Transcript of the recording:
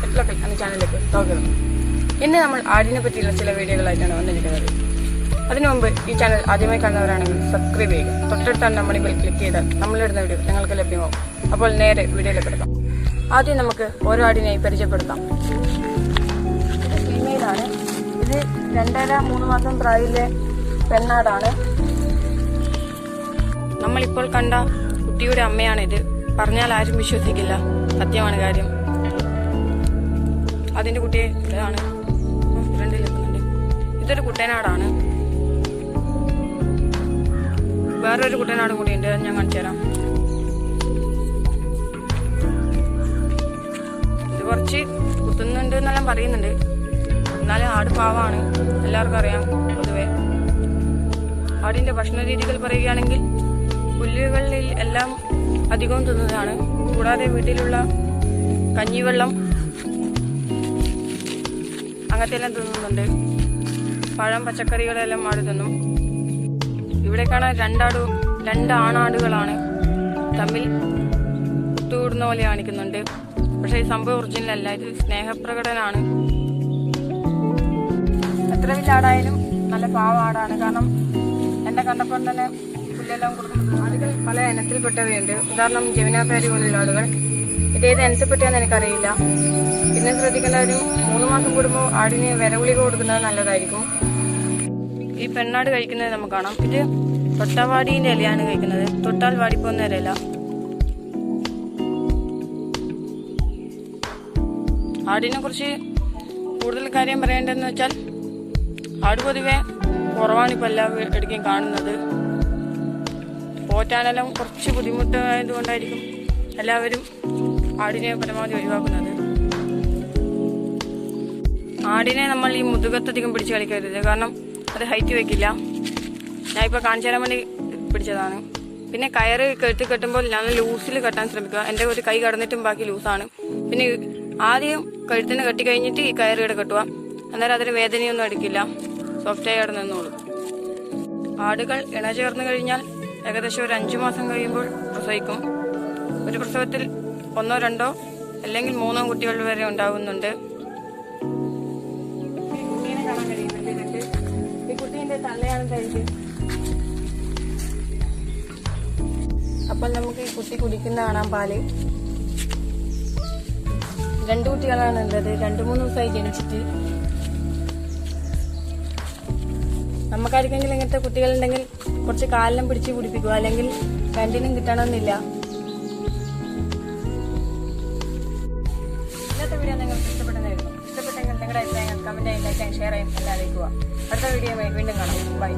പെറ്റ്ലോക്കൽ എന്ന ചാനലിലേക്ക് സ്വാഗതം. ഇന്ന് നമ്മൾ ആടിനെ പറ്റിയുള്ള ചില വീഡിയോകളായിട്ടാണ് വന്നിരിക്കുന്നത്. അതിനു മുമ്പ് ഈ ചാനൽ ആദ്യമായി കാണുന്നവരാണെങ്കിൽ സബ്സ്ക്രൈബ് ചെയ്യുക. തൊട്ടടുത്താണ് നമ്മുടെ ബെൽ ക്ലിക്ക് ചെയ്താൽ നമ്മളിടുന്ന വീഡിയോ നിങ്ങൾക്ക് ലഭ്യമാവും. അപ്പോൾ നേരെ വീഡിയോയിലേക്ക് എടുക്കാം. ആദ്യം നമുക്ക് ഓരോ ആടിനെയും പരിചയപ്പെടുത്താം. ഇത് ഫീമെയിലാണ്. ഇത് 2.5-3 മാസം പ്രായത്തിലെ പെണ്ണാടാണ്. നമ്മളിപ്പോൾ കണ്ട കുട്ടിയുടെ അമ്മയാണിത്. പറഞ്ഞാൽ ആരും വിശ്വസിക്കില്ല, സത്യമാണ് കാര്യം. അതിന്റെ കുട്ടിയെ ഇതാണ് ഫ്രണ്ടിൽ നിൽക്കുന്നുണ്ട്. ഇതൊരു കുട്ടനാടാണ്. വേറൊരു കുട്ടനാടും കൂടിയുണ്ട്, ഞാൻ കാണിച്ചു തരാം. ഇത് കുറച്ച് കുത്തുന്നുണ്ട് എന്നെല്ലാം പറയുന്നുണ്ട്. എന്നാലും ആട് പാവാണ്, എല്ലാവർക്കും അറിയാം. പൊതുവെ ആടിന്റെ ഭക്ഷണ രീതികൾ പറയുകയാണെങ്കിൽ പുല്ലുകളിൽ എല്ലാം അധികവും തിന്നുന്നതാണ്. കൂടാതെ വീട്ടിലുള്ള കഞ്ഞിവെള്ളം അങ്ങനത്തെ എല്ലാം തിന്നുന്നുണ്ട്. പഴം, പച്ചക്കറികളെല്ലാം ആട് തിന്നും. ഇവിടെ കാണാൻ രണ്ട് ആണാടുകളാണ് തമ്മിൽ കുത്തുകൂടുന്ന പോലെ കാണിക്കുന്നുണ്ട്. പക്ഷെ ഈ സംഭവം ഒറിജിനൽ അല്ല, ഇത് സ്നേഹപ്രകടനാണ്. എത്ര വലിയ ആടായാലും നല്ല പാവ ആടാണ്. കാരണം എന്നെ കണ്ടപ്പോൾ തന്നെ പുല്ലെല്ലാം കൊടുക്കുന്നത്. ആടുകൾ പല ഇനത്തിൽപ്പെട്ടവയുണ്ട്. ഉദാഹരണം ജമുനാപാരി പോലുള്ള ആടുകൾ. ഇതേത് ഇനത്തിൽപ്പെട്ടാന്ന് എനിക്കറിയില്ല. പിന്നെ ശ്രദ്ധിക്കേണ്ട ഒരു 3 മാസം കൂടുമ്പോൾ ആടിന് വിരഗുളിക കൊടുക്കുന്നത് നല്ലതായിരിക്കും. ഈ പെണ്ണാട് കഴിക്കുന്നത് നമുക്ക് കാണാം. ഇത് തൊട്ടാവാടീന്റെ ഇലയാണ് കഴിക്കുന്നത്. തൊട്ടാൽ വാടിപ്പോകുന്ന ഇലയില. ആടിനെ കുറിച്ച് കൂടുതൽ കാര്യം പറയേണ്ടതെന്ന് വെച്ചാൽ ആട് പൊതുവെ കുറവാണിപ്പോൾ എല്ലാ ഇടയ്ക്കും കാണുന്നത്. പോറ്റാനെല്ലാം കുറച്ച് ബുദ്ധിമുട്ടായതുകൊണ്ടായിരിക്കും എല്ലാവരും ആടിനെ പരമാവധി ഒഴിവാക്കുന്നത്. ആടിനെ നമ്മൾ ഈ മുതുകത്തധികം പിടിച്ച് കളിക്കരുത്, കാരണം അത് ഹൈറ്റ് വെക്കില്ല. ഞാൻ ഇപ്പോൾ കാണിച്ചു തരാൻ വേണ്ടി പിടിച്ചതാണ്. പിന്നെ കയറ് കെട്ടുമ്പോൾ നല്ല ലൂസിൽ കെട്ടാൻ ശ്രമിക്കുക. എൻ്റെ ഒരു കൈ കടന്നിട്ടും ബാക്കി ലൂസാണ്. പിന്നെ ആദ്യം കഴുത്തിന് കെട്ടി കഴിഞ്ഞിട്ട് ഈ കയറ് ഇവിടെ കെട്ടുക. അന്നേരം അതിന് വേദനയൊന്നും എടുക്കില്ല, സോഫ്റ്റായി അവിടെ നിന്നോളൂ. ആടുകൾ ഇണ ചേർന്ന് കഴിഞ്ഞാൽ ഏകദേശം ഒരു 5 മാസം കഴിയുമ്പോൾ പ്രസവിക്കും. ഒരു പ്രസവത്തിൽ 1, 2 അല്ലെങ്കിൽ 3 കുട്ടികൾ വരെ ഉണ്ടാകുന്നുണ്ട്. ഈ കുട്ടീനെ കാണാൻ കഴിയുന്നുണ്ട്. ഈ കുട്ടീന്റെ തള്ളയാണ് കഴിച്ച്. അപ്പോൾ നമുക്ക് ഈ കുട്ടി കുടിക്കുന്ന കാണാൻ പാല്. 2 കുട്ടികളാണ് ഉള്ളത്. 2-3 ദിവസമായി ജനിച്ചിട്ട്. നമുക്കാർക്കെങ്കിലും ഇങ്ങനത്തെ കുട്ടികളുണ്ടെങ്കിൽ കുറച്ച് കാലിലും പിടിച്ച് കുടിപ്പിക്കുക, അല്ലെങ്കിൽ രണ്ടിനും കിട്ടണമെന്നില്ല. ഇന്നത്തെ വീഡിയോ നിങ്ങൾക്ക് ഇഷ്ടപ്പെട്ടെന്നായിരുന്നു. ഇഷ്ടപ്പെട്ടെങ്കിൽ നിങ്ങളുടെ അഭിപ്രായങ്ങൾ കമന്റ് ചെയ്യാൻ, ലൈക്ക് ചെയ്യാൻ, ഷെയർ ചെയ്യാൻ എല്ലാം അറിയിക്കുക. അടുത്ത വീഡിയോ വീണ്ടും കാണാം. ബൈ.